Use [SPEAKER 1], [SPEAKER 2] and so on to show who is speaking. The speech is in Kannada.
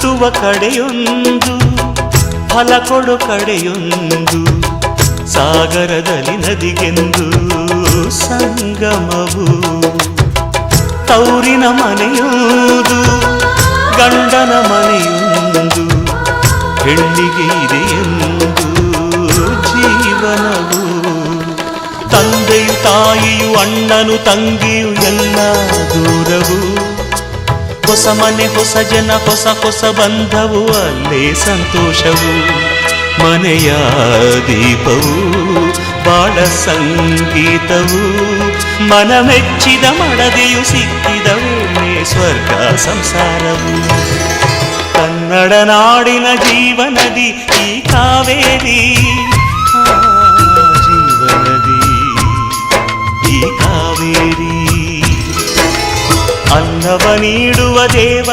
[SPEAKER 1] ಹುಟ್ಟುವ ಕಡೆಯೊಂದು ಫಲ ಕೊಡು ಕಡೆಯೊಂದು ಸಾಗರದಲ್ಲಿ ನದಿಗೆಂದು ಸಂಗಮವು ತೌರಿನ ಮನೆಯುವುದು ಗಂಡನ ಮನೆಯೊಂದು ಹೆಣ್ಣಿಗೆ ಇದೆಯೆಂದು ಜೀವನವು ತಂದೆಯು ತಾಯಿಯು ಅಣ್ಣನು ತಂಗಿಯು ಎಲ್ಲ ದೂರವು ಹೊಸ ಮನೆ ಹೊಸ ಜನ ಹೊಸ ಹೊಸ ಬಂಧವು ಅಲ್ಲೇ ಸಂತೋಷವು ಮನೆಯ ದೀಪವು ಬಾಳ ಸಂಗೀತವು ಮನ ಮೆಚ್ಚಿದ ಮಡದೆಯು ಸಿಕ್ಕಿದ ವೇಳೆ ಸ್ವರ್ಗ ಸಂಸಾರವು ಕನ್ನಡ ನಾಡಿನ ಜೀವನದಿ ಈ ಕಾವೇರಿ ಜೀವನದಿ ಈ ಕಾವೇರಿ ಅನ್ನವ ನೀಡುವ ದೇವ